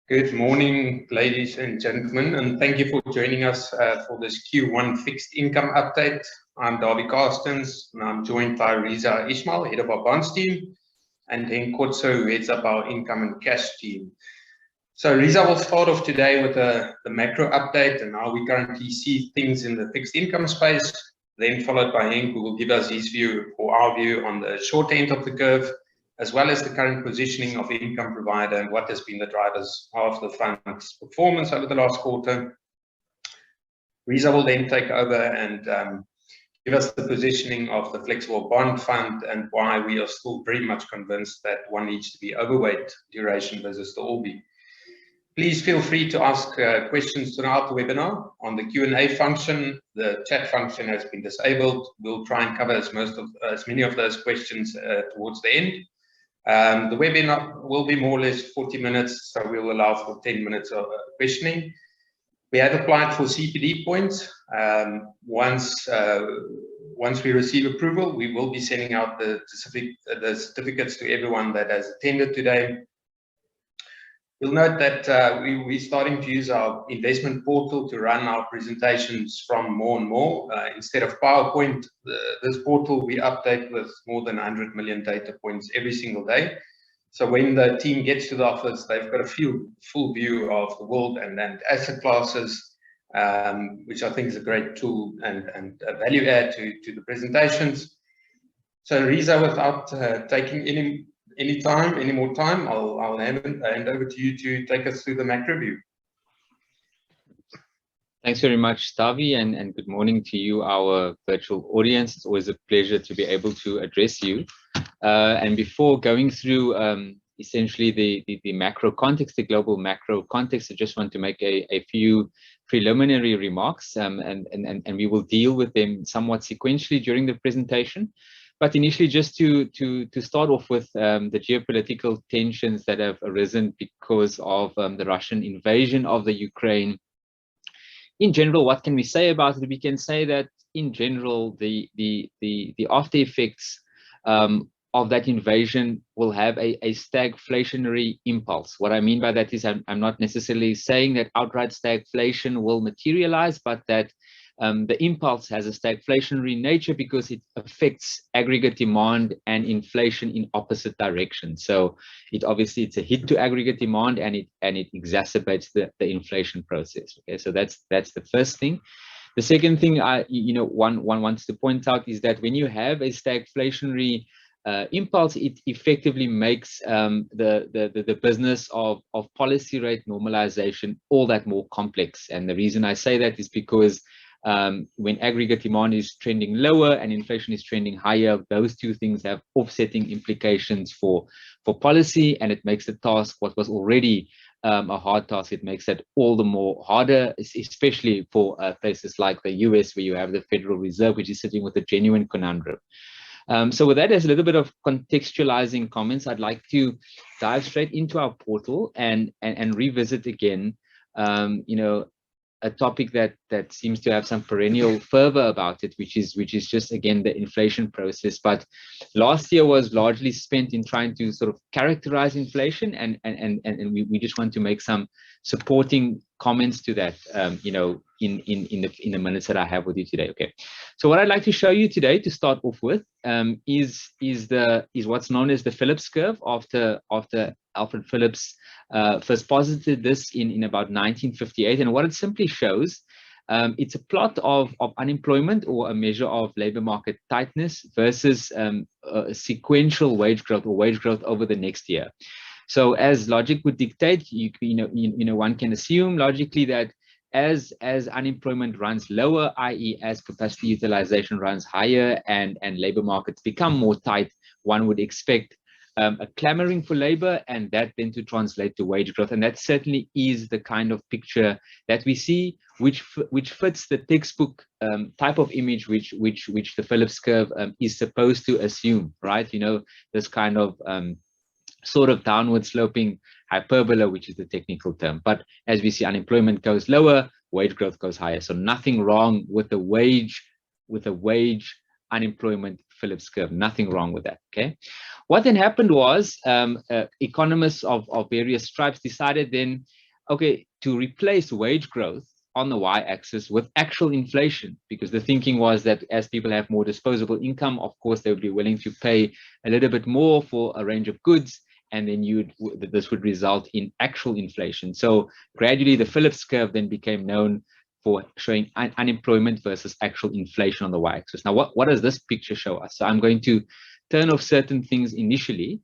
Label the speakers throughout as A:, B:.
A: Good morning, ladies and gentlemen, and thank you for joining us for this Q1 fixed income update. I'm Darby Carstens, and I'm joined by Reza Ismail, head of our bonds team, and Henk Kotze, who heads up our income and cash team. So Reza will start off today with the macro update and how we currently see things in the fixed income space, then followed by Henk, who will give us his view or our view on the short end of the curve, as well as the current positioning of the income provider and what has been the drivers of the fund's performance over the last quarter. Reza will then take over and give us the positioning of the flexible bond fund and why we are still very much convinced that one needs to be overweight duration versus the all-be. Please feel free to ask questions throughout the webinar on the Q&A function. The chat function has been disabled. We'll try and cover as many of those questions towards the end. The webinar will be more or less 40 minutes, so we'll allow for 10 minutes of questioning. We have applied for CPD points. Once we receive approval, we will be sending out the certificates to everyone that has attended today. You'll note that we're starting to use our investment portal to run our presentations from more and more. Instead of PowerPoint, this portal we update with more than 100 million data points every single day. So when the team gets to the office, they've got a full view of the world and asset classes, which I think is a great tool and a value add to the presentations. So Reza, without taking any more time, I'll hand over to you to take us through the macro view.
B: Thanks very much, Darby, and good morning to you, our virtual audience. It's always a pleasure to be able to address you. And before going through essentially the macro context, the global macro context, I just want to make a few preliminary remarks, and we will deal with them somewhat sequentially during the presentation. But initially, just to start off with the geopolitical tensions that have arisen because of the Russian invasion of the Ukraine. In general, what can we say about it? We can say that in general, the after effects of that invasion will have a stagflationary impulse. What I mean by that is I'm not necessarily saying that outright stagflation will materialize, but that the impulse has a stagflationary nature because it affects aggregate demand and inflation in opposite directions. So it's a hit to aggregate demand and it exacerbates the inflation process. Okay, so that's the first thing. The second thing one wants to point out is that when you have a stagflationary impulse, it effectively makes the business of policy rate normalization all that more complex. And the reason I say that is because when aggregate demand is trending lower and inflation is trending higher, those two things have offsetting implications for policy, and it makes the task, what was already a hard task, it makes it all the more harder, especially for places like the US, where you have the Federal Reserve, which is sitting with a genuine conundrum. So with that as a little bit of contextualizing comments, I'd like to dive straight into our portal and revisit again, a topic that seems to have some perennial fervor about it, which is just again the inflation process. But last year was largely spent in trying to sort of characterize inflation, and we just want to make some supporting comments to that, in the minutes that I have with you today. Okay, so what I'd like to show you today to start off with is what's known as the Phillips Curve, after Alfred Phillips first posited this in about 1958. And what it simply shows, it's a plot of unemployment, or a measure of labor market tightness, versus a sequential wage growth, or wage growth over the next year. So as logic would dictate, one can assume logically that as unemployment runs lower, i.e. as capacity utilization runs higher and labor markets become more tight, one would expect a clamoring for labor, and that then to translate to wage growth. And that certainly is the kind of picture that we see, which fits the textbook type of image which the Phillips curve is supposed to assume, right? This kind of sort of downward sloping hyperbola, which is the technical term. But as we see, unemployment goes lower, wage growth goes higher. So nothing wrong with the wage unemployment Phillips curve, nothing wrong with that. Okay, what then happened was economists of various stripes decided then okay, to replace wage growth on the y-axis with actual inflation, because the thinking was that as people have more disposable income, of course, they would be willing to pay a little bit more for a range of goods, and then this would result in actual inflation. So gradually, the Phillips curve then became known for showing unemployment versus actual inflation on the y-axis. Now, what does this picture show us? So I'm going to turn off certain things initially.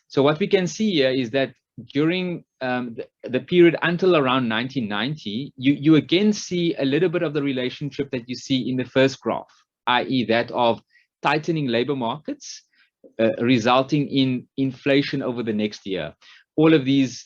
B: So what we can see here is that during the period until around 1990, you again see a little bit of the relationship that you see in the first graph, i.e. that of tightening labor markets, resulting in inflation over the next year. All of these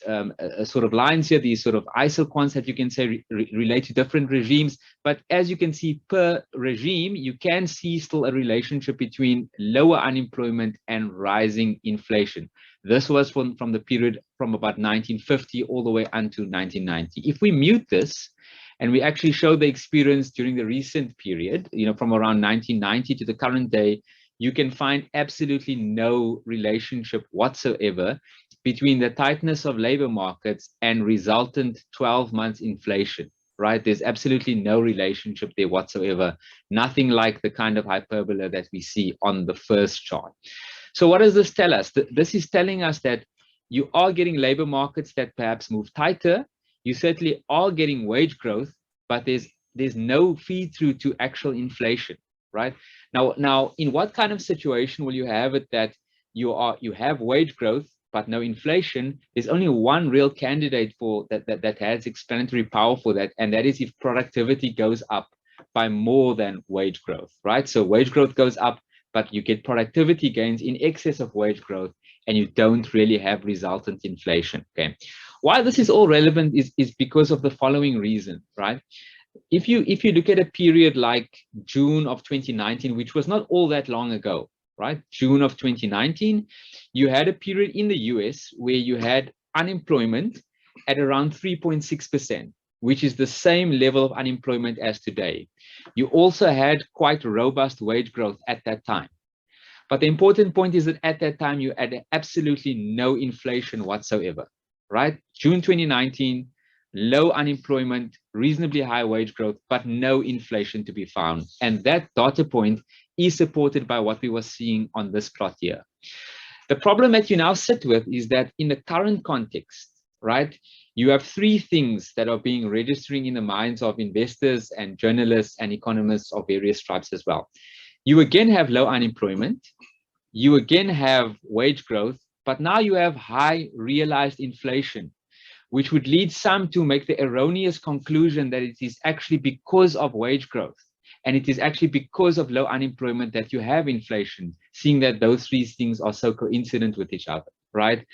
B: sort of lines here, these sort of isoquants that you can say relate to different regimes. But as you can see, per regime, you can see still a relationship between lower unemployment and rising inflation. This was from the period from about 1950 all the way until 1990. If we mute this, and we actually show the experience during the recent period, from around 1990 to the current day, you can find absolutely no relationship whatsoever between the tightness of labor markets and resultant 12 months inflation, right? There's absolutely no relationship there whatsoever. Nothing like the kind of hyperbola that we see on the first chart. So what does this tell us? This is telling us that you are getting labor markets that perhaps move tighter. You certainly are getting wage growth, but there's no feed through to actual inflation, right? Now, in what kind of situation will you have it that you have wage growth but no inflation? There's only one real candidate for that has explanatory power for that, and that is if productivity goes up by more than wage growth, right? So wage growth goes up, but you get productivity gains in excess of wage growth, and you don't really have resultant inflation. Okay, why this is all relevant is because of the following reason, right? If you look at a period like June of 2019, which was not all that long ago, right? June of 2019, you had a period in the US where you had unemployment at around 3.6%, which is the same level of unemployment as today. You also had quite robust wage growth at that time. But the important point is that at that time, you had absolutely no inflation whatsoever, right? June 2019, low unemployment, reasonably high wage growth, but no inflation to be found. And that data point is supported by what we were seeing on this plot here. The problem that you now sit with is that in the current context, right, you have three things that are being registering in the minds of investors and journalists and economists of various stripes as well. You again have low unemployment, you again have wage growth, but now you have high realized inflation, which would lead some to make the erroneous conclusion that it is actually because of wage growth and it is actually because of low unemployment that you have inflation, seeing that those three things are so coincident with each other, right?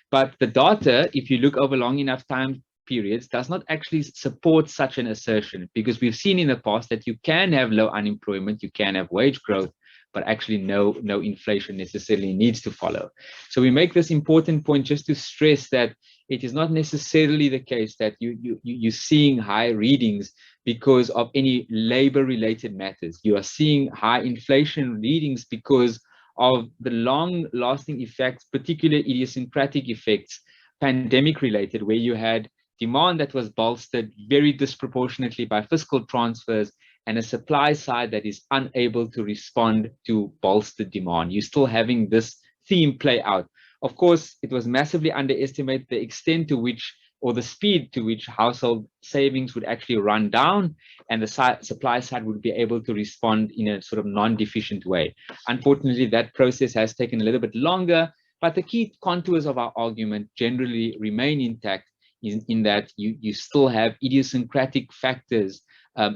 B: But the data, if you look over long enough time periods, does not actually support such an assertion, because we've seen in the past that you can have low unemployment, you can have wage growth, but actually no inflation necessarily needs to follow. So we make this important point just to stress that it is not necessarily the case that you're seeing high readings because of any labor-related matters. You are seeing high inflation readings because of the long-lasting effects, particularly idiosyncratic effects, pandemic-related, where you had demand that was bolstered very disproportionately by fiscal transfers and a supply side that is unable to respond to bolstered demand. You're still having this theme play out. Of course, it was massively underestimated the extent to which, or the speed to which, household savings would actually run down and the supply side would be able to respond in a sort of non-deficient way. Unfortunately, that process has taken a little bit longer, but the key contours of our argument generally remain intact in that you still have idiosyncratic factors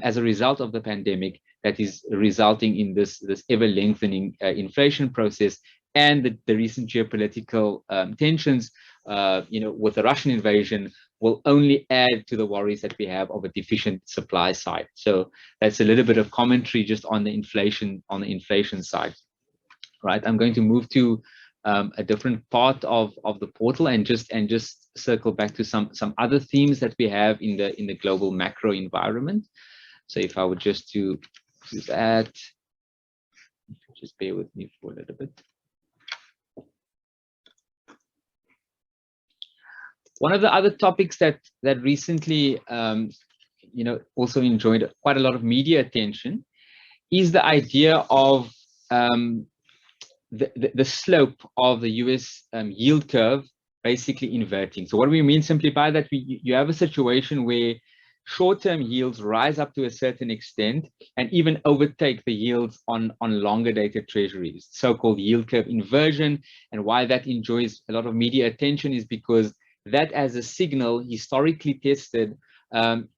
B: as a result of the pandemic that is resulting in this ever lengthening inflation process, and the recent geopolitical tensions, with the Russian invasion, will only add to the worries that we have of a deficient supply side. So that's a little bit of commentary just on the inflation side, right? I'm going to move to a different part of the portal and just circle back to some other themes that we have in the global macro environment. So if I would just do that, just bear with me for a little bit. One of the other topics that recently, also enjoyed quite a lot of media attention is the idea of the slope of the US yield curve basically inverting. So what do we mean simply by that? You have a situation where short-term yields rise up to a certain extent and even overtake the yields on longer dated treasuries, so-called yield curve inversion. And why that enjoys a lot of media attention is because that, as a signal historically tested,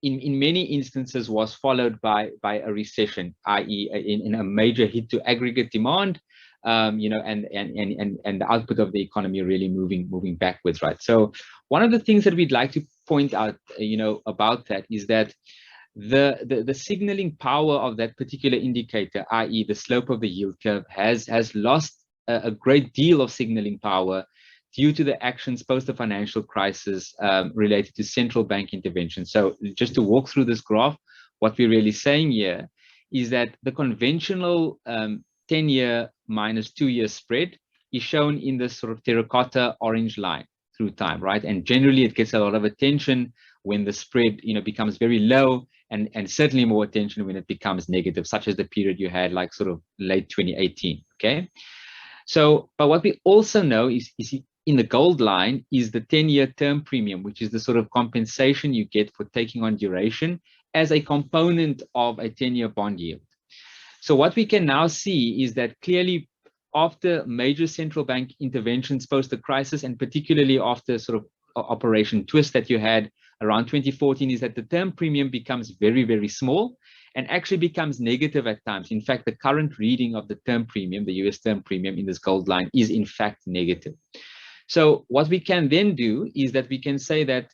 B: in many instances was followed by a recession, i.e. in a major hit to aggregate demand, and the output of the economy really moving backwards, right? So one of the things that we'd like to point out, about that is that the signaling power of that particular indicator, i.e. the slope of the yield curve, has lost a great deal of signaling power due to the actions post the financial crisis related to central bank intervention. So just to walk through this graph, what we're really saying here is that the conventional 10-year minus 2-year spread is shown in this sort of terracotta orange line through time, right? And generally it gets a lot of attention when the spread, becomes very low, and certainly more attention when it becomes negative, such as the period you had like sort of late 2018, okay? So, but what we also know is in the gold line is the 10-year term premium, which is the sort of compensation you get for taking on duration as a component of a 10-year bond yield. So what we can now see is that clearly after major central bank interventions post the crisis, and particularly after sort of Operation Twist that you had around 2014, is that the term premium becomes very, very small and actually becomes negative at times. In fact, the current reading of the term premium, the US term premium in this gold line, is in fact negative. So what we can then do is that we can say that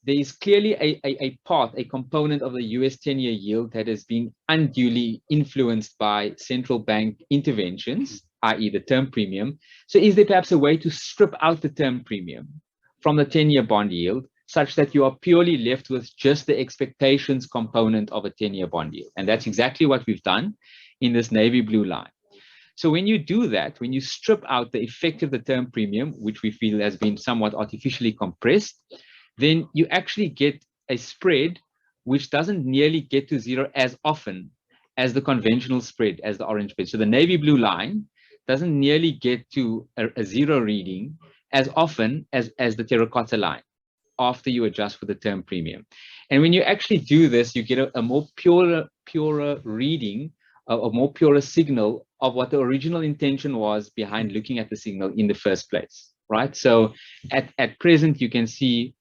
B: there is clearly a component of the US 10-year yield that has been unduly influenced by central bank interventions, i.e. the term premium. So is there perhaps a way to strip out the term premium from the 10-year bond yield such that you are purely left with just the expectations component of a 10-year bond yield? And that's exactly what we've done in this navy blue line. So when you do that, when you strip out the effect of the term premium, which we feel has been somewhat artificially compressed, then you actually get a spread which doesn't nearly get to zero as often as the conventional spread, as the orange spread. So the navy blue line doesn't nearly get to a zero reading as often as the terracotta line after you adjust for the term premium. And when you actually do this, you get a more purer reading, a more purer signal of what the original intention was behind looking at the signal in the first place, right? So at present, you can see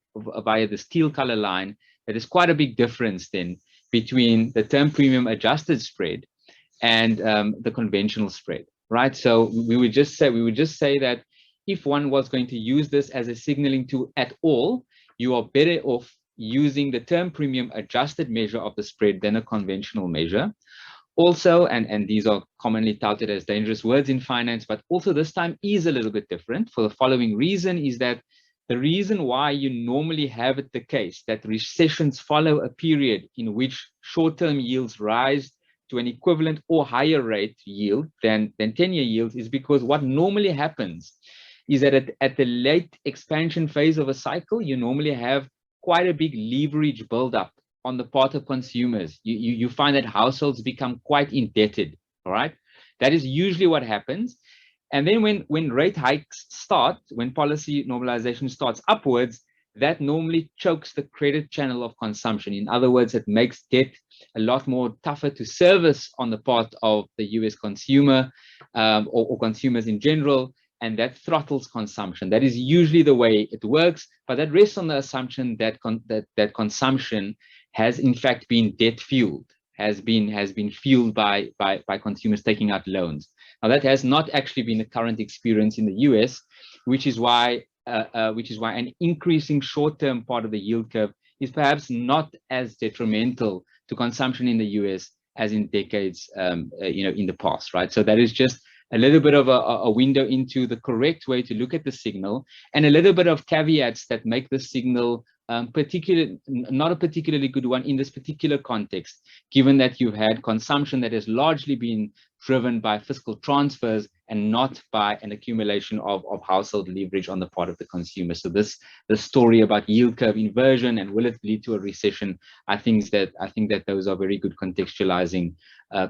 B: via the teal color line that there's quite a big difference then between the term premium adjusted spread and the conventional spread, right? So we would just say that if one was going to use this as a signaling tool at all, you are better off using the term premium adjusted measure of the spread than a conventional measure. Also, and these are commonly touted as dangerous words in finance, but also this time is a little bit different for the following reason, is that the reason why you normally have it the case that recessions follow a period in which short-term yields rise to an equivalent or higher rate yield than 10-year yields is because what normally happens is that at the late expansion phase of a cycle, you normally have quite a big leverage buildup on the part of consumers. You find that households become quite indebted, all right? That is usually what happens. And then when rate hikes start, when policy normalization starts upwards, that normally chokes the credit channel of consumption. In other words, it makes debt a lot more tougher to service on the part of the US consumer or consumers in general, and that throttles consumption. That is usually the way it works, but that rests on the assumption that that consumption has in fact been debt fueled, has been fueled by consumers taking out loans. Now that has not actually been the current experience in the US, which is why an increasing short-term part of the yield curve is perhaps not as detrimental to consumption in the US as in decades in the past, right? So that is just a little bit of a window into the correct way to look at the signal, and a little bit of caveats that make the signal not a particularly good one in this particular context, given that you've had consumption that has largely been driven by fiscal transfers and not by an accumulation of household leverage on the part of the consumer. So the story about yield curve inversion and will it lead to a recession, I think that those are very good contextualizing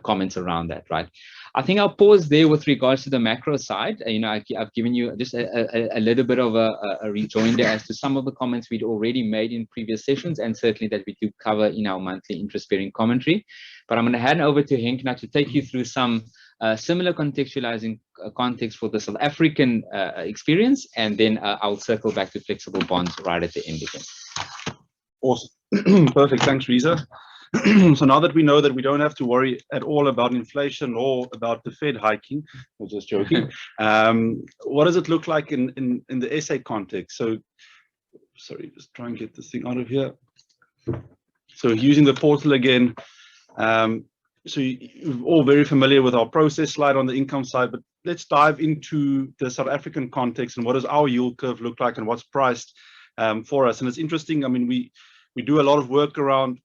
B: comments around that, right? I think I'll pause there with regards to the macro side. I've given you just a little bit of a rejoinder as to some of the comments we'd already made in previous sessions, and certainly that we do cover in our monthly interest-bearing commentary. But I'm going to hand over to Henk now to take you through some similar contextualizing context for the South African experience, and then I'll circle back to flexible bonds right at the end again.
C: Awesome. Perfect. Thanks, Reza. So now that we know that we don't have to worry at all about inflation or about the Fed hiking, I was just joking. What does it look like in the SA context? So, sorry, just try and get this thing out of here. So using the portal again. So you're all very familiar with our process slide on the income side, but let's dive into the South African context and what does our yield curve look like and what's priced for us. And it's interesting. I mean, we do a lot of work around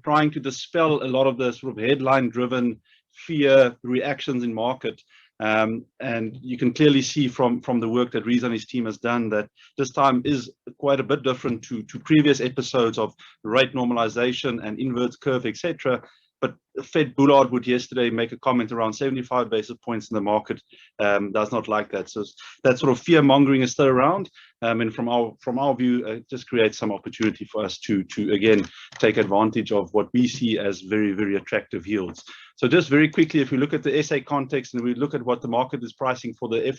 C: trying to dispel a lot of the sort of headline-driven fear reactions in market. And you can clearly see from the work that Reza and his team has done that this time is quite a bit different to previous episodes of rate normalization and inverse curve, etc. But Fed Bullard would yesterday make a comment around 75 basis points in the market does not like that. So that sort of fear mongering is still around. And from our view, it just creates some opportunity for us to again take advantage of what we see as very, very attractive yields. So just very quickly, if we look at the SA context and we look at what the market is pricing for the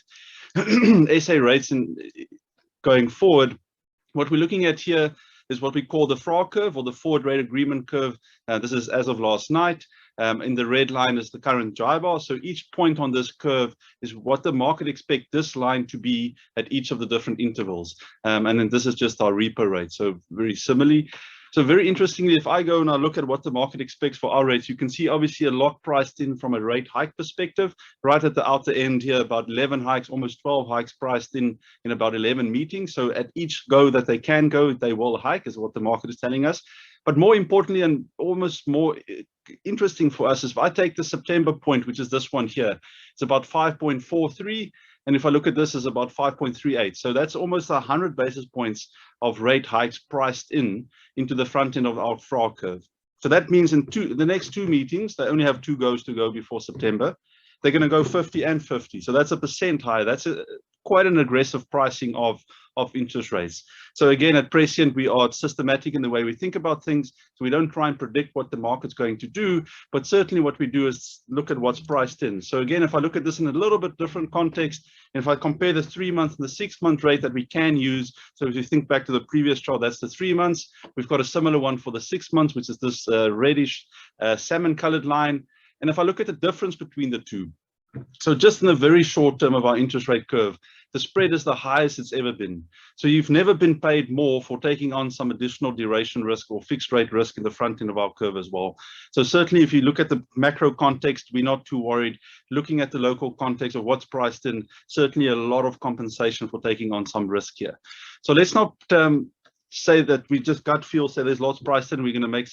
C: SA rates and going forward, what we're looking at here is what we call the FRA curve or the forward rate agreement curve. This is as of last night. In the red line is the current JIBAR. So each point on this curve is what the market expects this line to be at each of the different intervals. And then this is just our repo rate. So very similarly. So very interestingly, if I go and I look at what the market expects for our rates, you can see obviously a lot priced in from a rate hike perspective. Right at the outer end here, about 11 hikes, almost 12 hikes priced in about 11 meetings. So at each go that they can go, they will hike is what the market is telling us. But more importantly and almost more interesting for us is if I take the September point, which is this one here, it's about 5.43. And if I look at this, is about 5.38. So that's almost 100 basis points of rate hikes priced into the front end of our FRA curve. So that means in the next two meetings, they only have 2 goes to go before September. They're going to go 50 and 50. So that's a % higher. That's quite an aggressive pricing of interest rates. So again, at Prescient, we are systematic in the way we think about things. So we don't try and predict what the market's going to do, but certainly what we do is look at what's priced in. So again, if I look at this in a little bit different context, and if I compare the 3-month and the 6-month rate that we can use, so if you think back to the previous chart, that's the 3 months. We've got a similar one for the 6 months, which is this reddish salmon colored line. And if I look at the difference between the two, so just in the very short term of our interest rate curve, the spread is the highest it's ever been. So you've never been paid more for taking on some additional duration risk or fixed rate risk in the front end of our curve as well. So certainly if you look at the macro context, we're not too worried. Looking at the local context of what's priced in, certainly a lot of compensation for taking on some risk here. So let's not say that we just gut feel, say there's lots priced in, we're going to make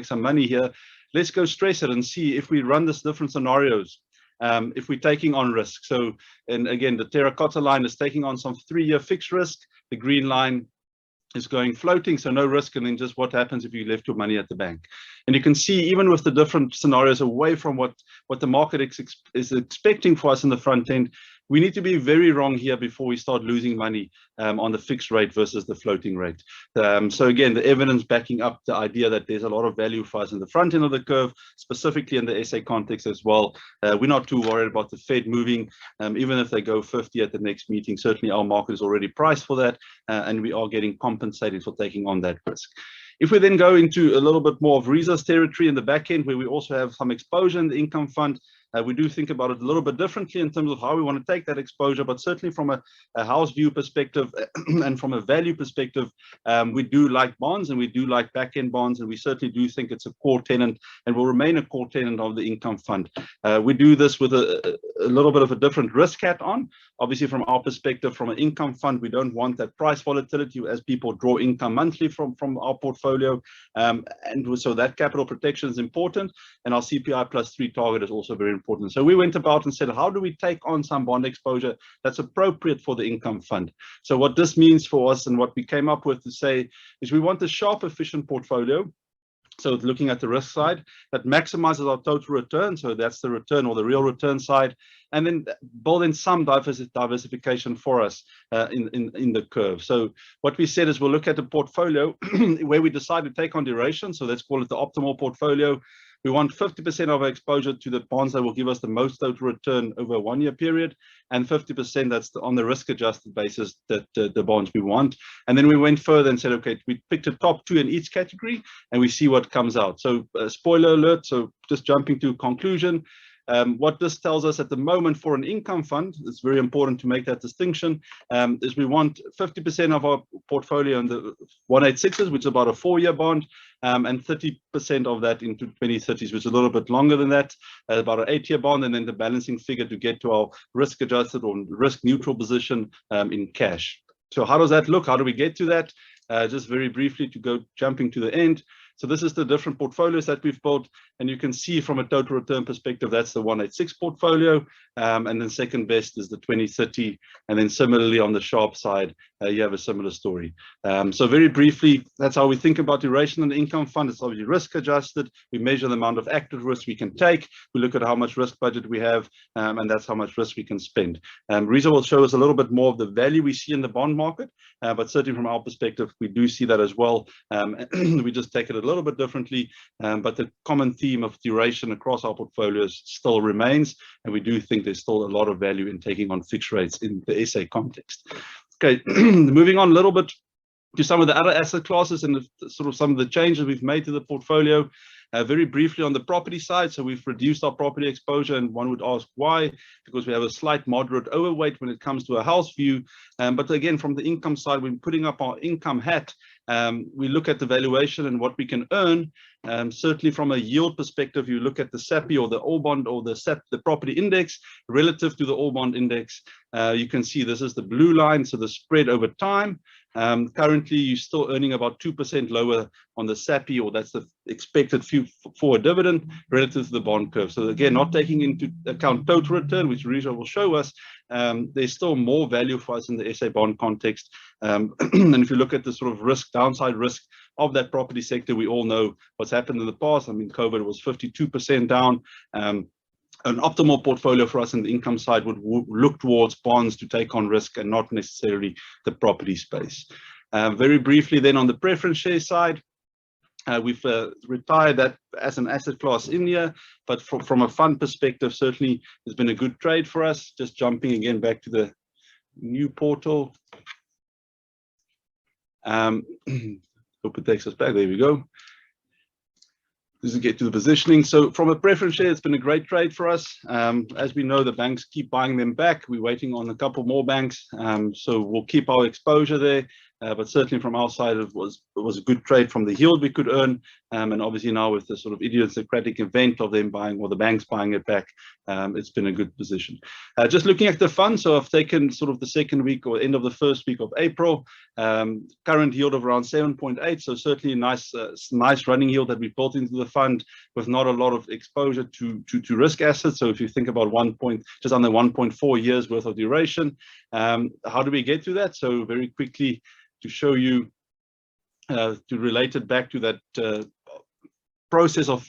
C: some money here. Let's go stress it and see if we run this different scenarios. If we're taking on risk. So, and again, the terracotta line is taking on some 3-year fixed risk. The green line is going floating, so no risk. And then just what happens if you left your money at the bank. And you can see even with the different scenarios away from what the market is expecting for us in the front end, we need to be very wrong here before we start losing money on the fixed rate versus the floating rate. So again, the evidence backing up the idea that there's a lot of value for us in the front end of the curve, specifically in the SA context as well. We're not too worried about the Fed moving, even if they go 50 at the next meeting. Certainly our market is already priced for that, and we are getting compensated for taking on that risk. If we then go into a little bit more of Reza's territory in the back end, where we also have some exposure in the income fund, We do think about it a little bit differently in terms of how we want to take that exposure, but certainly from a house view perspective and from a value perspective, we do like bonds and we do like back-end bonds, and we certainly do think it's a core tenant and will remain a core tenant of the income fund. We do this with a little bit of a different risk hat on. Obviously, from our perspective, from an income fund, we don't want that price volatility as people draw income monthly from our portfolio. And so that capital protection is important. And our CPI +3 target is also very important. So we went about and said, how do we take on some bond exposure that's appropriate for the income fund? So what this means for us and what we came up with to say is we want a sharp, efficient portfolio. So looking at the risk side that maximizes our total return. So that's the return or the real return side. And then build in some diversification for us in the curve. So what we said is we'll look at a portfolio where we decide to take on duration. So let's call it the optimal portfolio. We want 50% of our exposure to the bonds that will give us the most total return over a 1-year period, and 50% that's on the risk-adjusted basis that the bonds we want. And then we went further and said, okay, we picked a top 2 in each category, and we see what comes out. So spoiler alert, so just jumping to conclusion, what this tells us at the moment for an income fund, it's very important to make that distinction, is we want 50% of our portfolio in the 186s, which is about a 4-year bond, and 30% of that into 2030s, which is a little bit longer than that, about an 8-year bond, and then the balancing figure to get to our risk-adjusted or risk-neutral position in cash. So how does that look? How do we get to that? Just very briefly to go jumping to the end. So this is the different portfolios that we've built, and you can see from a total return perspective, that's the 186 portfolio, and then second best is the 2030, and then similarly on the sharp side, you have a similar story. So very briefly, that's how we think about duration in the income fund. It's obviously risk adjusted. We measure the amount of active risk we can take. We look at how much risk budget we have, and that's how much risk we can spend. Reza will show us a little bit more of the value we see in the bond market, but certainly from our perspective, we do see that as well. We just take it a little bit differently, but the common theme of duration across our portfolios still remains, and we do think there's still a lot of value in taking on fixed rates in the SA context. Okay, moving on a little bit to some of the other asset classes and sort of some of the changes we've made to the portfolio. Very briefly on the property side, so we've reduced our property exposure, and one would ask why? Because we have a slight moderate overweight when it comes to a house view. But again, from the income side, when putting up our income hat, we look at the valuation and what we can earn. Certainly from a yield perspective, you look at the SAPI or the All Bond or the property index relative to the All Bond index. You can see this is the blue line, so the spread over time. Currently, you're still earning about 2% lower on the SAPI, or that's the expected for a dividend relative to the bond curve. So again, not taking into account total return, which Reza will show us, there's still more value for us in the SA bond context. And if you look at the sort of risk, downside risk of that property sector, we all know what's happened in the past. I mean, COVID was 52% down. An optimal portfolio for us in the income side would look towards bonds to take on risk and not necessarily the property space. Very briefly then on the preference share side, we've retired that as an asset class in here, but from a fund perspective, certainly has been a good trade for us. Just jumping again back to the new portal. Hope it takes us back. There we go. This is get to the positioning. So from a preference share, it's been a great trade for us. As we know, the banks keep buying them back. We're waiting on a couple more banks. So we'll keep our exposure there. But certainly from our side, it was a good trade from the yield we could earn. And obviously now with the sort of idiosyncratic event of them buying or the banks buying it back, it's been a good position. Just looking at the fund, so I've taken sort of the second week or end of the first week of April, current yield of around 7.8. So certainly a nice running yield that we built into the fund with not a lot of exposure to risk assets. So if you think about just under 1.4 years worth of duration, how do we get to that? So very quickly, to show you, to relate it back to that process of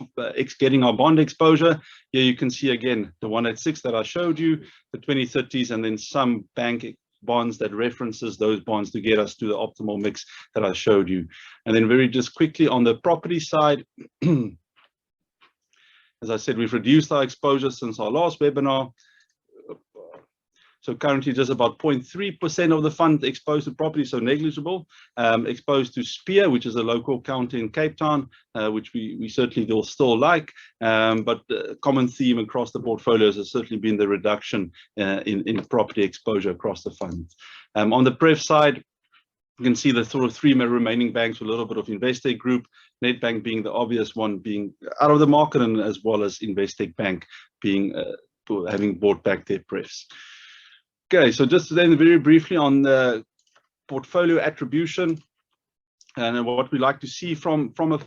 C: getting our bond exposure. Here you can see again the 186 that I showed you, the 2030s, and then some bank bonds that references those bonds to get us to the optimal mix that I showed you. And then very just quickly on the property side, as I said, we've reduced our exposure since our last webinar. So currently just about 0.3% of the fund exposed to property, so negligible. Exposed to SPEAR, which is a local county in Cape Town, which we certainly will still like. But the common theme across the portfolios has certainly been the reduction in property exposure across the funds. On the pref side, you can see the sort of three remaining banks with a little bit of Investec Group, Nedbank being the obvious one being out of the market, and as well as Investec Bank being having bought back their prefs. Okay, so just then very briefly on the portfolio attribution and what we like to see from a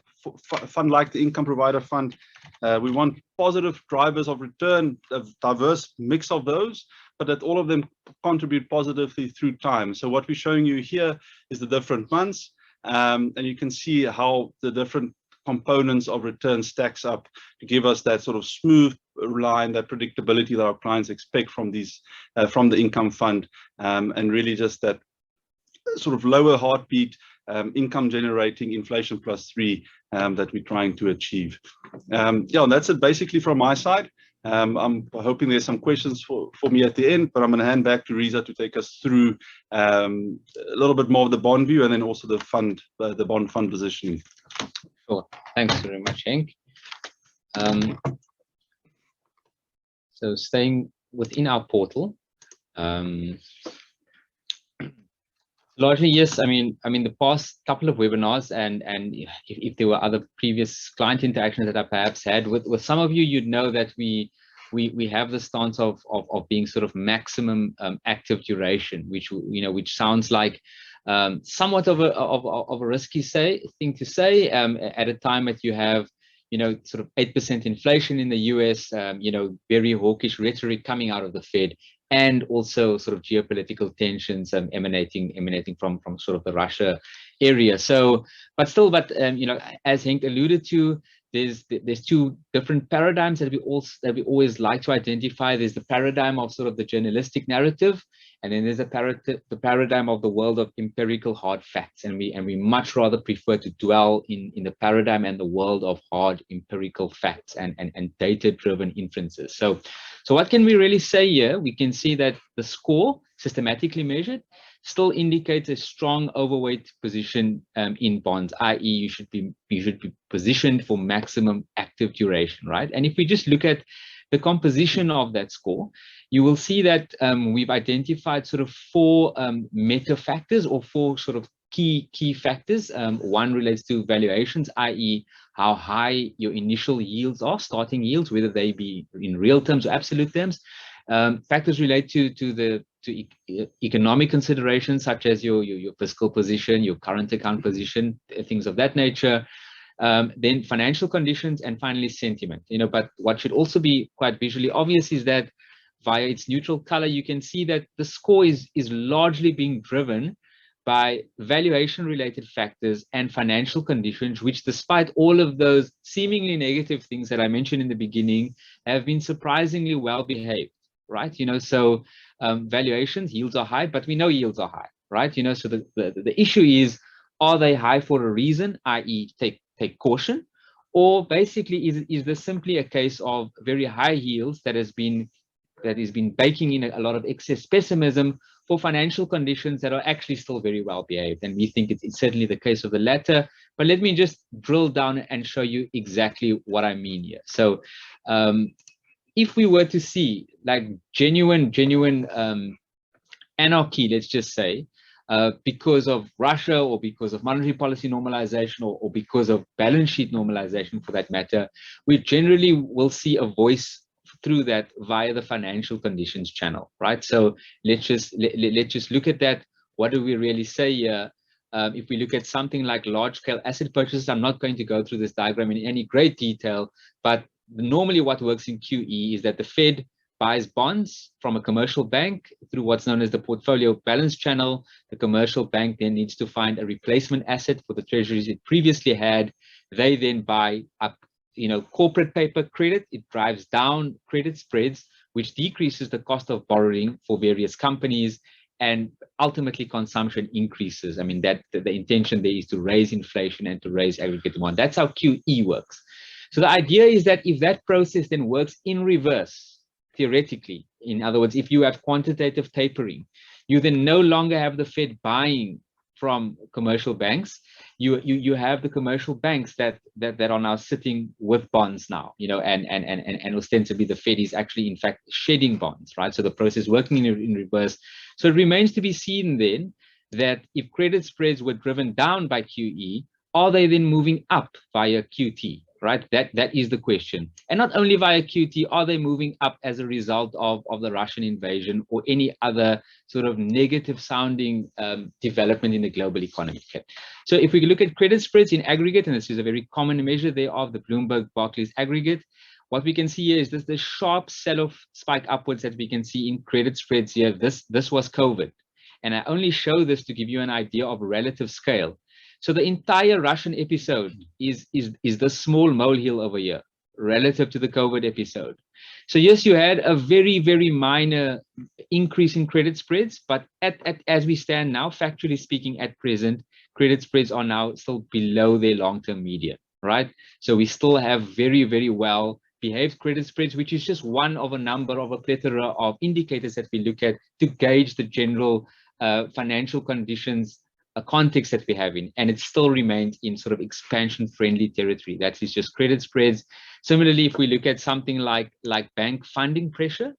C: fund like the Income Provider Fund. We want positive drivers of return, a diverse mix of those, but that all of them contribute positively through time. So what we're showing you here is the different months, and you can see how the different components of return stacks up to give us that sort of smooth line, that predictability that our clients expect from these from the income fund, and really just that sort of lower heartbeat income generating inflation +3 that we're trying to achieve. Yeah, that's it basically from my side. I'm hoping there's some questions for me at the end, but I'm going to hand back to Reza to take us through a little bit more of the bond view and then also the fund, the bond fund positioning.
B: Sure. Thanks very much, Henk. So staying within our portal, largely, yes. I mean, the past couple of webinars, and if there were other previous client interactions that I perhaps had with some of you, you'd know that we have the stance of being sort of maximum active duration, which sounds like somewhat of a risky thing to say at a time that you have sort of 8% inflation in the US, very hawkish rhetoric coming out of the Fed, and also sort of geopolitical tensions emanating from sort of the Russia area. So, but as Henk alluded to, there's two different paradigms that we always like to identify. There's the paradigm of sort of the journalistic narrative, and then there's the paradigm of the world of empirical hard facts. And we much rather prefer to dwell in the paradigm and the world of hard empirical facts and data-driven inferences. So what can we really say here? We can see that the score, systematically measured, still indicates a strong overweight position in bonds, i.e. you should be positioned for maximum active duration, right? And if we just look at the composition of that score, you will see that we've identified sort of four meta factors, or four sort of key factors. One relates to valuations, i.e. how high your initial yields are, starting yields, whether they be in real terms or absolute terms. Factors relate to economic considerations, such as your fiscal position, your current account position, things of that nature. Then financial conditions, and finally sentiment. But what should also be quite visually obvious is that via its neutral color, you can see that the score is largely being driven by valuation related factors and financial conditions, which, despite all of those seemingly negative things that I mentioned in the beginning, have been surprisingly well behaved, right? So valuations, yields are high, but we know yields are high, right? So the issue is, are they high for a reason, i.e. take caution, or basically is this simply a case of very high yields that has been baking in a lot of excess pessimism for financial conditions that are actually still very well behaved? And we think it's certainly the case of the latter. But let me just drill down and show you exactly what I mean here. So if we were to see like genuine anarchy, let's just say, because of Russia, or because of monetary policy normalization, or because of balance sheet normalization for that matter, we generally will see a voice through that via the financial conditions channel, right? So let's just look at that. What do we really say here? If we look at something like large-scale asset purchases, I'm not going to go through this diagram in any great detail, but normally what works in QE is that the Fed buys bonds from a commercial bank through what's known as the portfolio balance channel. The commercial bank then needs to find a replacement asset for the treasuries it previously had. They then buy up corporate paper credit. It drives down credit spreads, which decreases the cost of borrowing for various companies, and ultimately consumption increases. I mean, that the intention there is to raise inflation and to raise aggregate demand. That's how QE works. So the idea is that if that process then works in reverse, theoretically, In other words, if you have quantitative tapering, you then no longer have the Fed buying from commercial banks. You have the commercial banks that are now sitting with bonds now, and ostensibly the Fed is actually in fact shedding bonds, right? So the process working in reverse. So it remains to be seen then that if credit spreads were driven down by QE, are they then moving up via QT, right? That is the question. And not only via QT, are they moving up as a result of the Russian invasion or any other sort of negative sounding development in the global economy? Okay. So if we look at credit spreads in aggregate, and this is a very common measure thereof, the Bloomberg Barclays aggregate, what we can see here is this sharp sell-off spike upwards that we can see in credit spreads here. This was COVID. And I only show this to give you an idea of relative scale. So the entire Russian episode is the small molehill over here relative to the COVID episode. So yes, you had a very, very minor increase in credit spreads, but as we stand now, factually speaking, at present, credit spreads are now still below their long-term median, right? So we still have very, very well behaved credit spreads, which is just one of a number of a plethora of indicators that we look at to gauge the general financial conditions context that we have in, and it still remains in sort of expansion friendly territory. That is just credit spreads. Similarly, if we look at something like bank funding pressure,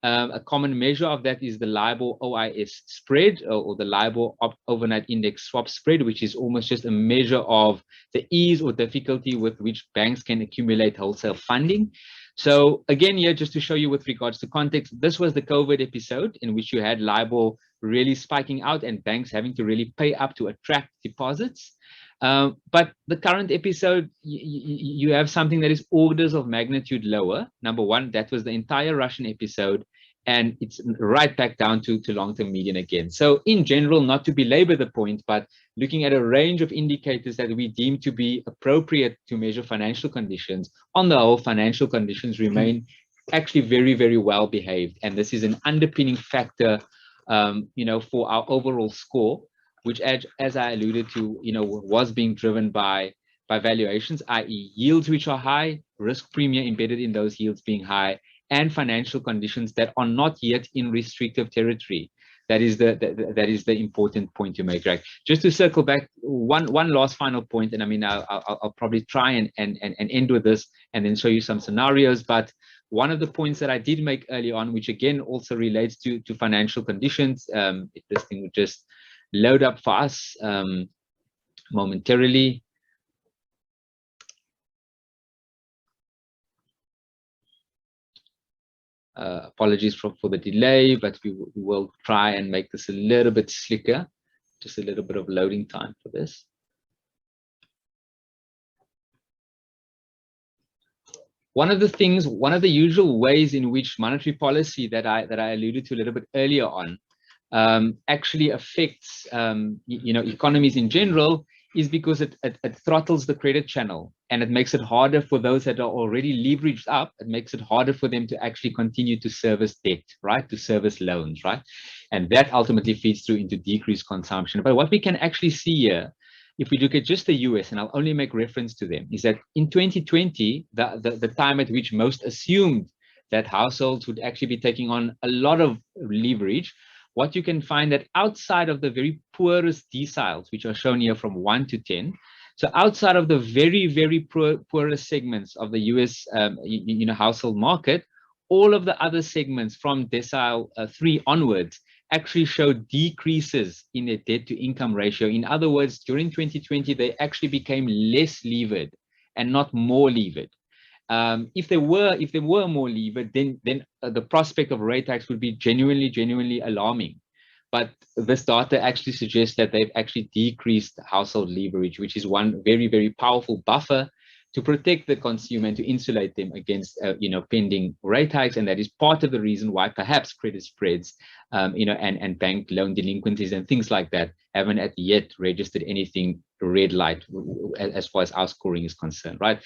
B: a common measure of that is the LIBOR OIS spread, or the LIBOR overnight index swap spread, which is almost just a measure of the ease or difficulty with which banks can accumulate wholesale funding. So again, here, just to show you with regards to context, this was the COVID episode in which you had LIBOR really spiking out and banks having to really pay up to attract deposits. But the current episode, you have something that is orders of magnitude lower. Number one, that was the entire Russian episode, and it's right back down to long-term median again. So in general, not to belabor the point, but looking at a range of indicators that we deem to be appropriate to measure financial conditions, on the whole, financial conditions remain actually very, very well behaved. And this is an underpinning factor for our overall score, which, as I alluded to, was being driven by valuations, i.e. yields which are high, risk premium embedded in those yields being high, and financial conditions that are not yet in restrictive territory. That is the important point to make, right? Just to circle back, one last final point, and I mean, I'll probably try and end with this and then show you some scenarios, but one of the points that I did make early on, which again also relates to financial conditions, if this thing would just load up for us momentarily. Apologies for the delay, but we will try and make this a little bit slicker. Just a little bit of loading time for this. One of the usual ways in which monetary policy that I alluded to a little bit earlier on actually affects economies in general is because it throttles the credit channel, and it makes it harder for those that are already leveraged up. It makes it harder for them to actually continue to service debt, right? To service loans, right? And that ultimately feeds through into decreased consumption. But what we can actually see here, if we look at just the US, and I'll only make reference to them, is that in 2020, the time at which most assumed that households would actually be taking on a lot of leverage, what you can find that outside of the very poorest deciles, which are shown here from 1 to 10, so outside of the very, very poorest segments of the US household market, all of the other segments from decile 3 onwards actually show decreases in their debt to income ratio. In other words, during 2020, they actually became less levered and not more levered. If they were more levered, then the prospect of rate hikes would be genuinely alarming. But this data actually suggests that they've actually decreased household leverage, which is one very, very powerful buffer to protect the consumer and to insulate them against pending rate hikes. And that is part of the reason why perhaps credit spreads and bank loan delinquencies and things like that haven't yet registered anything red light as far as our scoring is concerned, right?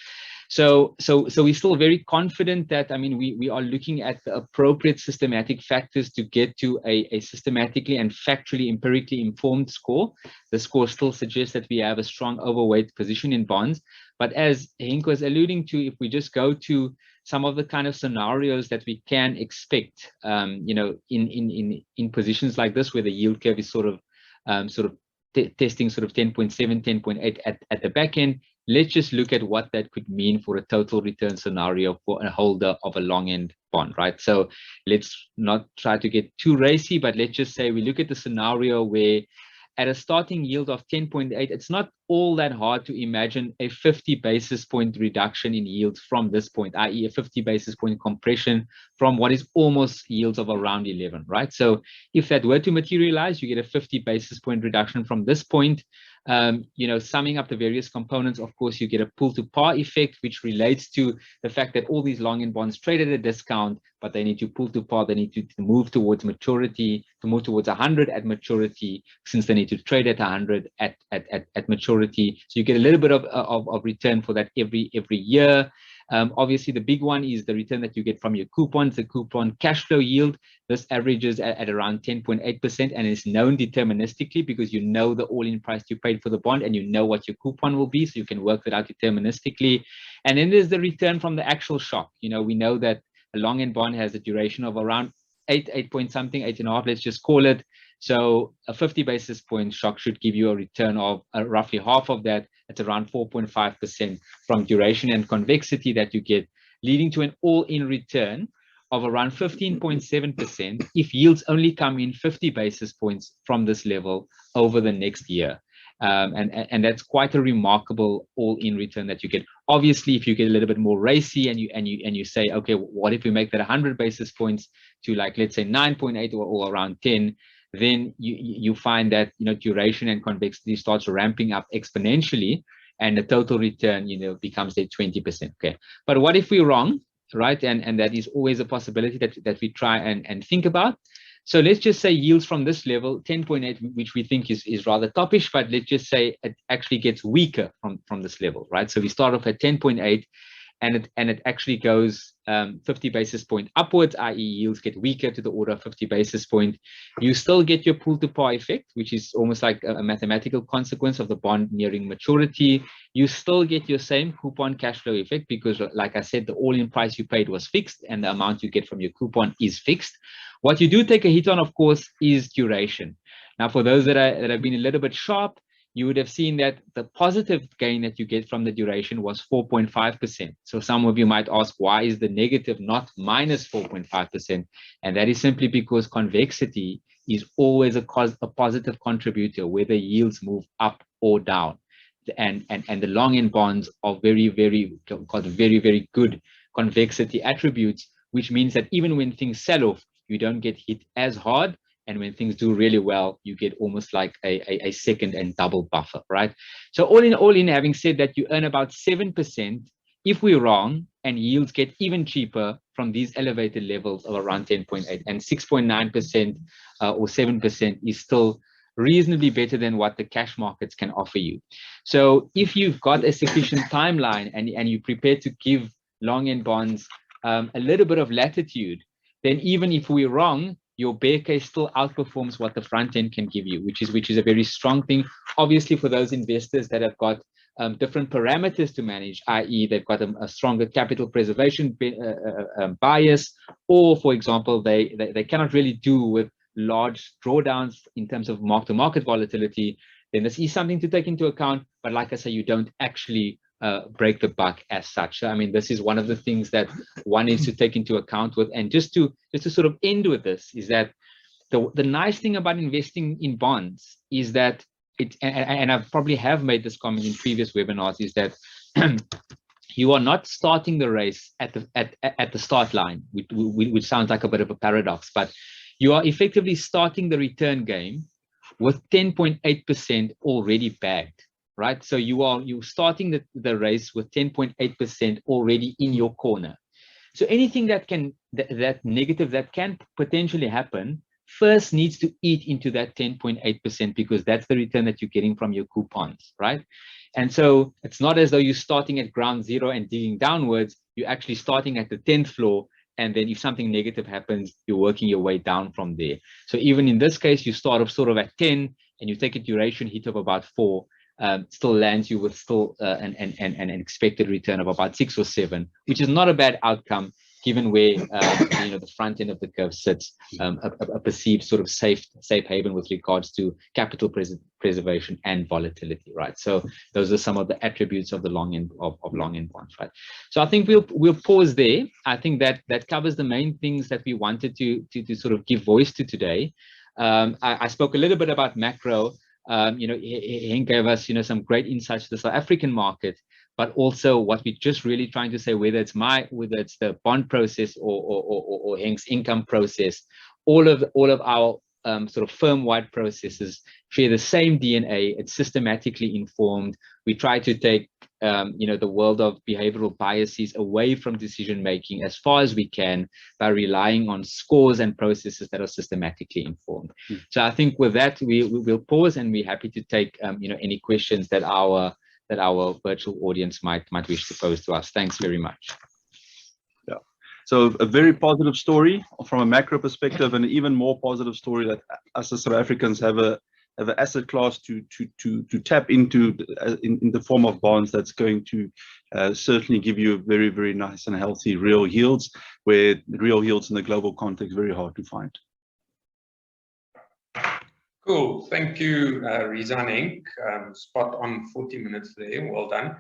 B: So we're still very confident that, I mean, we are looking at the appropriate systematic factors to get to a systematically and factually, empirically informed score. The score still suggests that we have a strong overweight position in bonds. But as Henk was alluding to, if we just go to some of the kind of scenarios that we can expect, in positions like this, where the yield curve is sort of testing sort of 10.7, 10.8 at the back end. Let's just look at what that could mean for a total return scenario for a holder of a long end bond, right? So let's not try to get too racy, but let's just say we look at the scenario where at a starting yield of 10.8, it's not all that hard to imagine a 50 basis point reduction in yields from this point, i.e. a 50 basis point compression from what is almost yields of around 11, right? So if that were to materialize, you get a 50 basis point reduction from this point. Summing up the various components, of course, you get a pull to par effect, which relates to the fact that all these long end bonds trade at a discount, but they need to pull to par. They need to move towards maturity, to move towards 100 at maturity, since they need to trade at 100 at maturity. So you get a little bit of return for that every year. Obviously, the big one is the return that you get from your coupons, the coupon cash flow yield. This averages at around 10.8% and is known deterministically, because you know the all-in price you paid for the bond and you know what your coupon will be, so you can work that out deterministically. And then there's the return from the actual shock. We know that a long end bond has a duration of around 8 point something, 8.5, let's just call it. So a 50 basis point shock should give you a return of roughly half of that. It's around 4.5% from duration and convexity that you get, leading to an all-in return of around 15.7% if yields only come in 50 basis points from this level over the next year. And that's quite a remarkable all-in return that you get. Obviously, if you get a little bit more racy and you say, okay, what if we make that 100 basis points to, like, let's say 9.8 or around 10, then you find that duration and convexity starts ramping up exponentially, and the total return becomes at 20%. Okay, but what if we're wrong, right? And that is always a possibility that we try and think about. So let's just say yields from this level, 10.8, which we think is rather topish, but let's just say it actually gets weaker from this level, right? So we start off at 10.8, and it actually goes 50 basis point upwards, i.e. yields get weaker to the order of 50 basis point. You still get your pull to par effect, which is almost like a mathematical consequence of the bond nearing maturity. You still get your same coupon cash flow effect, because, like I said, the all-in price you paid was fixed and the amount you get from your coupon is fixed. What you do take a hit on, of course, is duration. Now, for those that have been a little bit sharp, you would have seen that the positive gain that you get from the duration was 4.5%. So some of you might ask, why is the negative not minus 4.5%? And that is simply because convexity is always a positive contributor, whether yields move up or down. And the long end bonds are very, very good convexity attributes, which means that even when things sell off, you don't get hit as hard. And when things do really well, you get almost like a second and double buffer, right? So all in, having said that, you earn about 7% if we're wrong, and yields get even cheaper from these elevated levels of around 10.8, and 6.9% or 7% is still reasonably better than what the cash markets can offer you. So if you've got a sufficient timeline and you're prepared to give long end bonds a little bit of latitude, then even if we're wrong, your bear case still outperforms what the front end can give you, which is a very strong thing. Obviously, for those investors that have got different parameters to manage, i.e. they've got a stronger capital preservation bias, or, for example, they cannot really do with large drawdowns in terms of mark-to-market volatility, then this is something to take into account. But like I say, you don't actually break the buck as such. So, I mean, this is one of the things that one needs to take into account with. And just to sort of end with this, is that the nice thing about investing in bonds is that and I probably have made this comment in previous webinars, is that you are not starting the race at the start line, which sounds like a bit of a paradox, but you are effectively starting the return game with 10.8% already bagged. Right, so you're starting the race with 10.8% already in your corner. So anything that negative that can potentially happen first needs to eat into that 10.8%, because that's the return that you're getting from your coupons, right? And so it's not as though you're starting at ground zero and digging downwards. You're actually starting at the 10th floor, and then if something negative happens, you're working your way down from there. So even in this case, you start off sort of at 10 and you take a duration hit of about 4. still lands you with still an expected return of about 6 or 7, which is not a bad outcome given where the front end of the curve sits, a perceived sort of safe haven with regards to capital preservation and volatility, right? So those are some of the attributes of the long end of long end bonds, right? So I think we'll pause there. I think that covers the main things that we wanted to sort of give voice to today. I spoke a little bit about macro. Henk gave us some great insights to the South African market, but also what we're just really trying to say, whether it's the bond process or Henk's income process, all of our sort of firm-wide processes share the same DNA. It's systematically informed. We try to take the world of behavioral biases away from decision making as far as we can by relying on scores and processes that are systematically informed. So I think with that we'll pause, and we're happy to take any questions that our virtual audience might wish to pose to us. Thanks very much.
C: Yeah, so a very positive story from a macro perspective, and an even more positive story that us as South Africans have an asset class to tap into in the form of bonds that's going to certainly give you very, very nice and healthy real yields, where real yields in the global context very hard to find.
A: Cool, thank you, Reza and Henk. Spot on 40 minutes there, well done.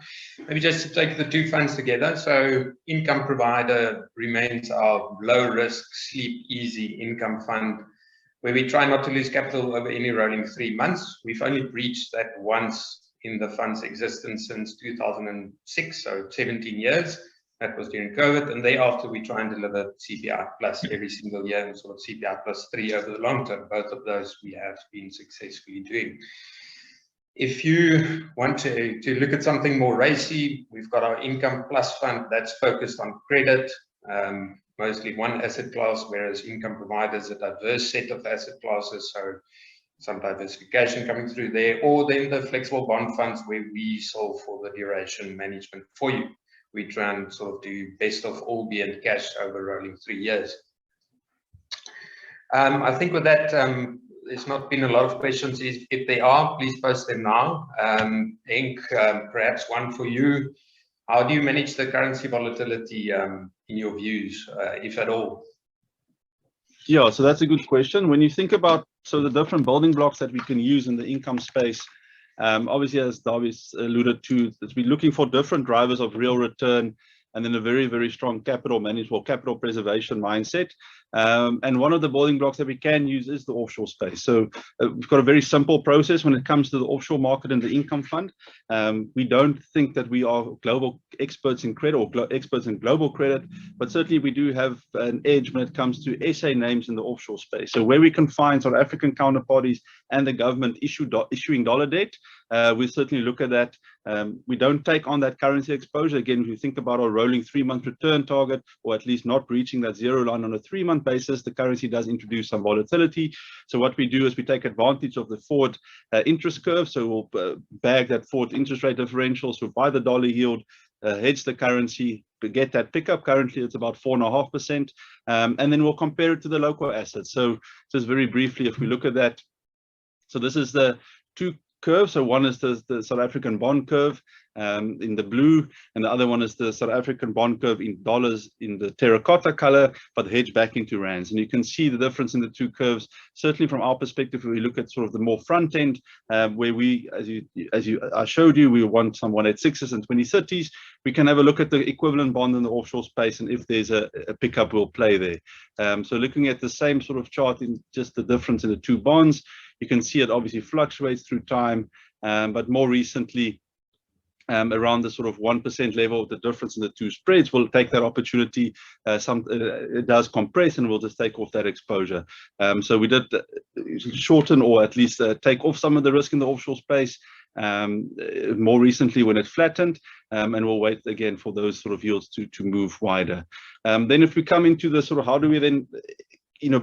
A: Maybe just to take the two funds together. So Income Provider remains our low risk, sleep easy income fund, where we try not to lose capital over any rolling 3 months. We've only breached that once in the fund's existence since 2006, so 17 years. That was during COVID, and thereafter we try and deliver CPI plus every single year, and sort of CPI plus 3 over the long term. Both of those we have been successfully doing. If you want to look at something more racy, we've got our Income Plus fund that's focused on credit, mostly one asset class, whereas Income Provider is a diverse set of asset classes, so some diversification coming through there. Or then the flexible bond funds, where we solve for the duration management for you. We try and sort of do best of all be in cash over rolling 3 years. I think with that, there's not been a lot of questions. If there are, please post them now. Henk, perhaps one for you. How do you manage the currency volatility in your views, if at all?
C: Yeah, so that's a good question. When you think about the different building blocks that we can use in the income space, obviously, as Davi's alluded to, we're looking for different drivers of real return, and then a very, very strong capital management, capital preservation mindset. And one of the building blocks that we can use is the offshore space. So we've got a very simple process when it comes to the offshore market and the income fund. We don't think that we are global experts in credit or experts in global credit, but certainly we do have an edge when it comes to SA names in the offshore space. So where we can find South African counterparties and the government issuing dollar debt, we certainly look at that. We don't take on that currency exposure. Again, if you think about our rolling 3-month return target, or at least not reaching that zero line on a 3-month basis, the currency does introduce some volatility. So what we do is we take advantage of the forward interest curve. So we'll bag that forward interest rate differential. So buy the dollar yield, hedge the currency, get that pickup. Currently, it's about 4.5%. And then we'll compare it to the local assets. So just very briefly, if we look at that, so this is the two curve. So one is the South African bond curve in the blue, and the other one is the South African bond curve in dollars in the terracotta color, but hedged back into rands. And you can see the difference in the two curves. Certainly from our perspective, if we look at sort of the more front end, where we, I showed you, we want some 186s and 2030s. We can have a look at the equivalent bond in the offshore space, and if there's a pickup, we'll play there. So looking at the same sort of chart in just the difference in the two bonds, you can see it obviously fluctuates through time, but more recently, around the sort of 1% level, the difference in the two spreads, we'll take that opportunity. It does compress, and we'll just take off that exposure. So we did shorten, or at least take off some of the risk in the offshore space more recently when it flattened, and we'll wait again for those sort of yields to move wider. Then if we come into the sort of how do we then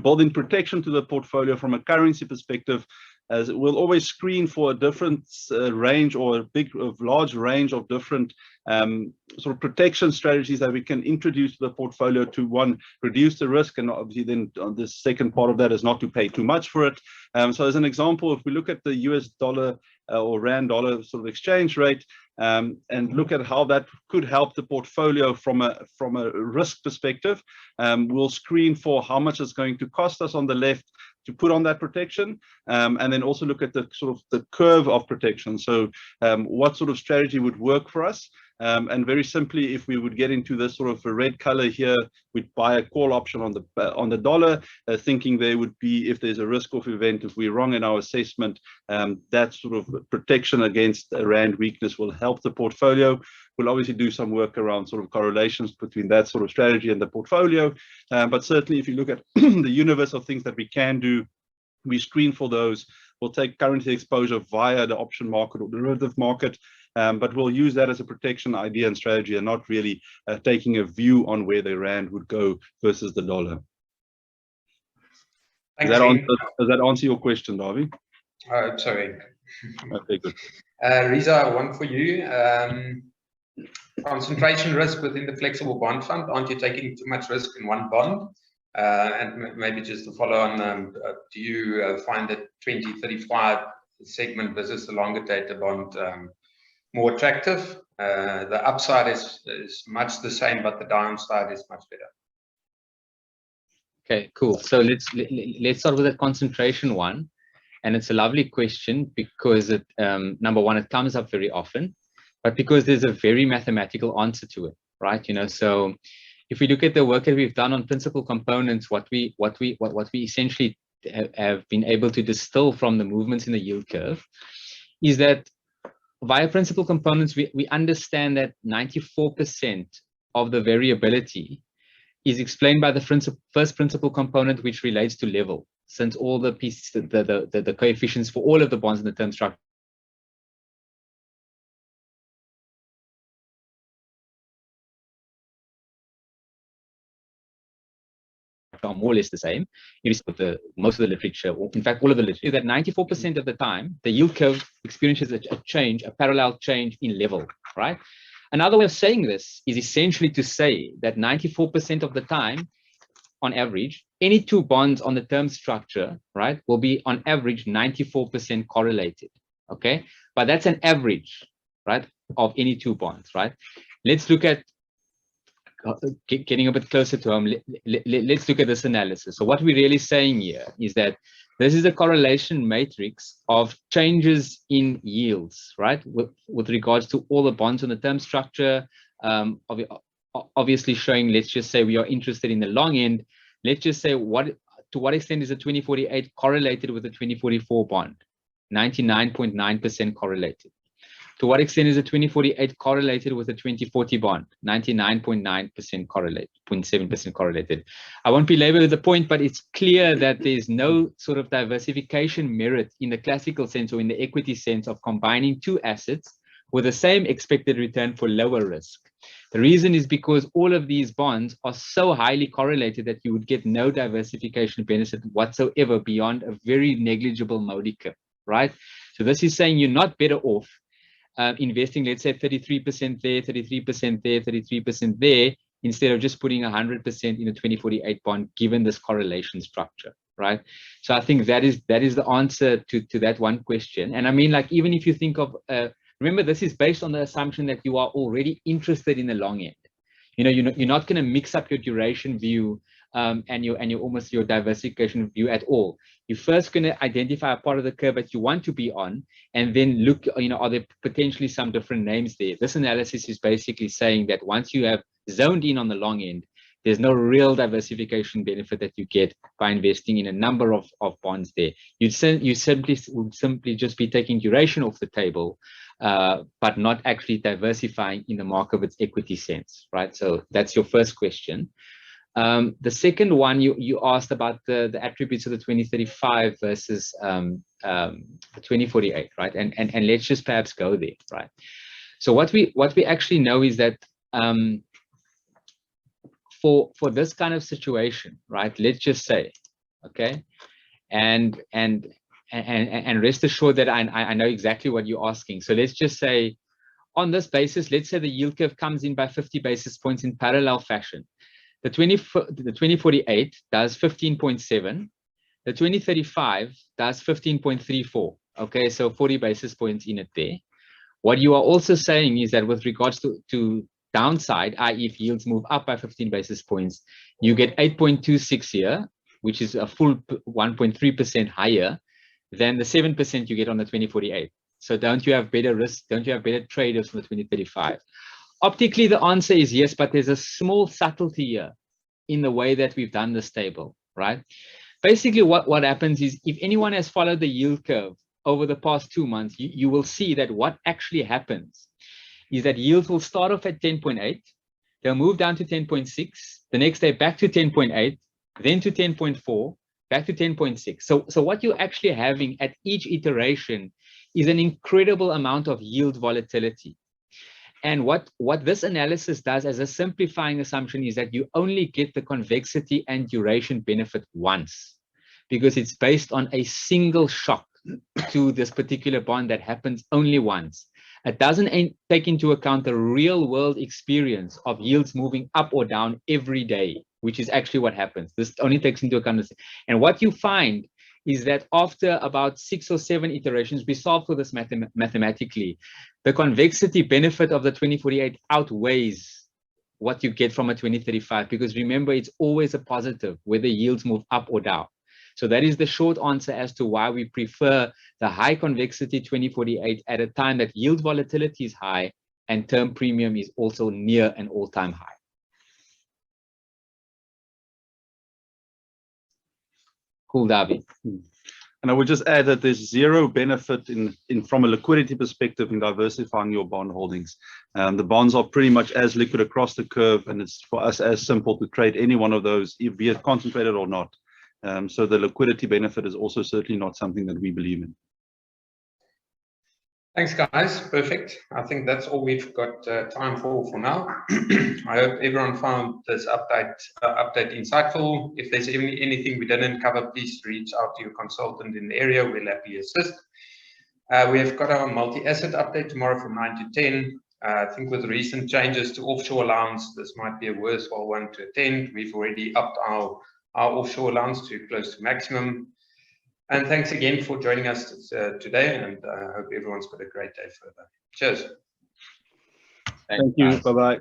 C: build in protection to the portfolio from a currency perspective, as we'll always screen for a different range, or a large range of different sort of protection strategies that we can introduce to the portfolio to, one, reduce the risk, and obviously then the second part of that is not to pay too much for it. So as an example, if we look at the US dollar or rand dollar sort of exchange rate, and look at how that could help the portfolio from a risk perspective. We'll screen for how much it's going to cost us on the left to put on that protection, and then also look at the sort of the curve of protection. So what sort of strategy would work for us? And very simply, if we would get into this sort of a red color here, we'd buy a call option on the dollar, thinking there would be, if there's a risk-off event, if we're wrong in our assessment, that sort of protection against a rand weakness will help the portfolio. We'll obviously do some work around sort of correlations between that sort of strategy and the portfolio. But certainly, if you look at the universe of things that we can do, we screen for those. We'll take currency exposure via the option market or derivative market, but we'll use that as a protection idea and strategy, and not really taking a view on where the rand would go versus the dollar.
A: Thanks,
C: does that answer your question, Davy?
A: Sorry.
C: Okay, good.
A: Reza, one for you. Concentration risk within the flexible bond fund. Aren't you taking too much risk in one bond? And maybe just to follow on, do you find that 2035 segment versus the longer dated bond more attractive? The upside is much the same, but the downside is much better.
B: Okay, cool. So let's start with the concentration one, and it's a lovely question because it, number one, it comes up very often, but because there's a very mathematical answer to it, right? You know, so if we look at the work that we've done on principal components, what we essentially have been able to distill from the movements in the yield curve is that via principal components, we understand that 94% of the variability is explained by the first principal component, which relates to level, since all the pieces, the coefficients for all of the bonds in the term structure are more or less the same. Most of the literature, or in fact all of the literature, that 94% of the time the yield curve experiences a change, a parallel change in level, right? Another way of saying this is essentially to say that 94% of the time, on average, any two bonds on the term structure, right, will be on average 94% correlated, okay? But that's an average, right, of any two bonds, right? Let's look at getting a bit closer to home. Let's look at this analysis. So what we're really saying here is that this is a correlation matrix of changes in yields, right, with regards to all the bonds on the term structure, obviously showing, let's just say we are interested in the long end. Let's just say to what extent is the 2048 correlated with the 2044 bond? 99.9% correlated. To what extent is the 2048 correlated with the 2040 bond? 99.9% correlated, 0.7% correlated. I won't belabor the point, but it's clear that there's no sort of diversification merit in the classical sense or in the equity sense of combining two assets with the same expected return for lower risk. The reason is because all of these bonds are so highly correlated that you would get no diversification benefit whatsoever beyond a very negligible modicum, right? So this is saying you're not better off investing, let's say 33% there, 33% there, 33% there, instead of just putting 100% in a 2048 bond, given this correlation structure, right? So I think that is the answer to that one question. And I mean, like, even if you think of, remember, this is based on the assumption that you are already interested in the long end. You know, you're not going to mix up your duration view and your diversification view at all. You're first going to identify a part of the curve that you want to be on, and then look, you know, are there potentially some different names there? This analysis is basically saying that once you have zoned in on the long end, there's no real diversification benefit that you get by investing in a number of bonds there. You simply just be taking duration off the table, but not actually diversifying in the market of its equity sense, right? So that's your first question. The second one, you asked about the attributes of the 2035 versus the 2048, right? And let's just perhaps go there, right? So what we actually know is that for this kind of situation, right? Let's just say, okay, and rest assured that I know exactly what you're asking. So let's just say, on this basis, let's say the yield curve comes in by 50 basis points in parallel fashion. The 2048 does 15.7. The 2035 does 15.34. Okay, so 40 basis points in it there. What you are also saying is that with regards to downside, i.e. if yields move up by 15 basis points, you get 8.26 here, which is a full 1.3% higher than the 7% you get on the 2048. So don't you have better risk? Don't you have better traders from the 2035? Optically, the answer is yes, but there's a small subtlety here in the way that we've done this table, right? Basically, what happens is if anyone has followed the yield curve over the past 2 months, you will see that what actually happens is that yields will start off at 10.8, they'll move down to 10.6, the next day back to 10.8, then to 10.4, back to 10.6. So what you're actually having at each iteration is an incredible amount of yield volatility. And what this analysis does as a simplifying assumption is that you only get the convexity and duration benefit once, because it's based on a single shock to this particular bond that happens only once. It doesn't take into account the real world experience of yields moving up or down every day, which is actually what happens. This only takes into account this. And what you find is that after about 6 or 7 iterations, we solve for this mathematically. The convexity benefit of the 2048 outweighs what you get from a 2035, because remember, it's always a positive whether yields move up or down. So that is the short answer as to why we prefer the high convexity 2048 at a time that yield volatility is high and term premium is also near an all-time high. Cool, Davi.
C: And I would just add that there's zero benefit from a liquidity perspective in diversifying your bond holdings. The bonds are pretty much as liquid across the curve, and it's for us as simple to trade any one of those, be it concentrated or not. So the liquidity benefit is also certainly not something that we believe in.
A: Thanks, guys. Perfect. I think that's all we've got time for now. I hope everyone found this update insightful. If there's anything we didn't cover, please reach out to your consultant in the area. We'll happily assist. We have got our multi-asset update tomorrow from 9 to 10. I think with recent changes to offshore allowance, this might be a worthwhile one to attend. We've already upped our offshore allowance to close to maximum. And thanks again for joining us today, and I hope everyone's got a great day further. Cheers.
C: Thank you. Bye-bye.